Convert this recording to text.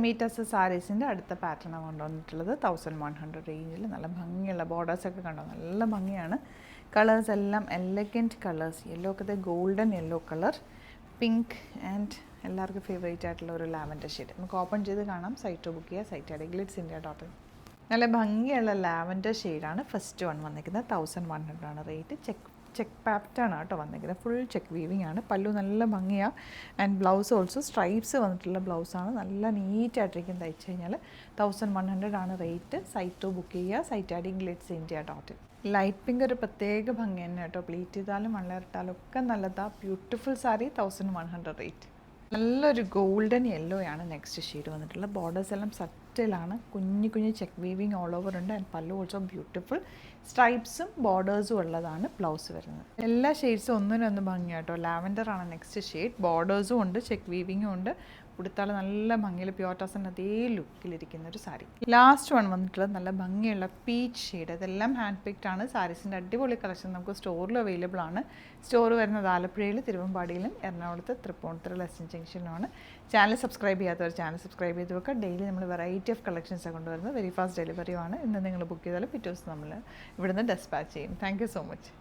Metres സാരീസിൻ്റെ അടുത്ത പാറ്റേണാണ് കൊണ്ടുവന്നിട്ടുള്ളത് 1100 റേഞ്ചിൽ. നല്ല ഭംഗിയുള്ള ബോർഡേഴ്സൊക്കെ കണ്ടോ, നല്ല ഭംഗിയാണ്. കളേഴ്സ് എല്ലാം എലഗൻറ്റ് കളേഴ്സ്. യെല്ലോ ഒക്കെ golden yellow colour, pink and എല്ലാവർക്കും ഫേവറേറ്റ് ആയിട്ടുള്ള ഒരു ലാവൻഡർ ഷെയ്ഡ്. നമുക്ക് ഓപ്പൺ ചെയ്ത് കാണാം. സൈറ്റ് ബുക്ക് ചെയ്യുക. Site at glitz.in. നല്ല ഭംഗിയുള്ള ലാവൻഡർ ഷെയ്ഡാണ് ഫസ്റ്റ് വൺ വന്നിരിക്കുന്നത്. 1100 ആണ് റേറ്റ്. ചെക്ക് പാറ്റേൺ കേട്ടോ വന്നിരിക്കുന്നത്. ഫുൾ ചെക്ക് വീവിങ് ആണ്. പല്ലു നല്ല ഭംഗിയാണ്. ആൻഡ് ബ്ലൗസ് ഓൾസോ സ്ട്രൈപ്സ് വന്നിട്ടുള്ള ബ്ലൗസാണ്. നല്ല നീറ്റായിട്ടിരിക്കും തയ്ച്ച് കഴിഞ്ഞാൽ. 1100 ആണ് റേറ്റ്. സൈറ്റ് ബുക്ക് ചെയ്യുക. Site at glitz.in. Light pink ഒരു പ്രത്യേക ഭംഗി തന്നെ കേട്ടോ. പ്ലീറ്റ് ചെയ്താലും വളർത്താലും ഒക്കെ നല്ലതാണ്. ബ്യൂട്ടിഫുൾ സാരി. 1100 റേറ്റ്. നല്ലൊരു ഗോൾഡൻ യെല്ലോ ആണ് നെക്സ്റ്റ് ഷെയ്ഡ് വന്നിട്ടുള്ളത്. ബോർഡേഴ്സ് എല്ലാം സറ്റിലാണ്. കുഞ്ഞു കുഞ്ഞു ചെക്ക് വീവിങ് ഓൾ ഓവർ ഉണ്ട്. ആൻഡ് പല്ലു ഓൾസോ ബ്യൂട്ടിഫുൾ. സ്ട്രൈപ്സും ബോർഡേഴ്സും ഉള്ളതാണ് ബ്ലൗസ് വരുന്നത്. എല്ലാ ഷെയ്ഡ്സും ഒന്നിനൊന്ന് ഭംഗിയാട്ടോ. ലാവൻഡർ ആണ് നെക്സ്റ്റ് ഷെയ്ഡ്. ബോർഡേഴ്സും ഉണ്ട്, ചെക്ക് വീവിങ്ങും ഉണ്ട്. ഉടുത്താൽ നല്ല ഭംഗിയിൽ പ്യോർ ടസൻ അതേ ലുക്കിലിരിക്കുന്ന ഒരു സാരി. ലാസ്റ്റ് വൺ വന്നിട്ടുള്ളത് നല്ല ഭംഗിയുള്ള പീച്ച് ഷെയ്ഡ്. അതെല്ലാം ഹാൻഡ് പിക്ഡ് ആണ്. സാരീസിൻ്റെ അടിപൊളി കളക്ഷൻ നമുക്ക് സ്റ്റോറിൽ അവൈലബിൾ ആണ്. സ്റ്റോർ വരുന്നത് ആലപ്പുഴയിൽ, തിരുവമ്പാടിയിലും, എറണാകുളത്ത് തൃപ്പൂണിത്തുറ ലെസ്സൺ ജംഗ്ഷനിലുമാണ്. ചാനൽ സബ്സ്ക്രൈബ് ചെയ്യാത്തവർ ചാനൽ സബ്സ്ക്രൈബ് ചെയ്ത് വെക്കുക. ഡെയിലി നമ്മൾ വെറൈറ്റി ഓഫ് കളക്ഷൻസാണ് കൊണ്ടുവരുന്നത്. വെരി ഫാസ്റ്റ് ഡെലിവറിയുമാണ്. ഇന്ന് നിങ്ങൾ ബുക്ക് ചെയ്താൽ പിറ്റേ ദിവസം നമ്മൾ ഇവിടുന്ന് ഡെസ്പാച്ച് ചെയ്യും. Thank you so much.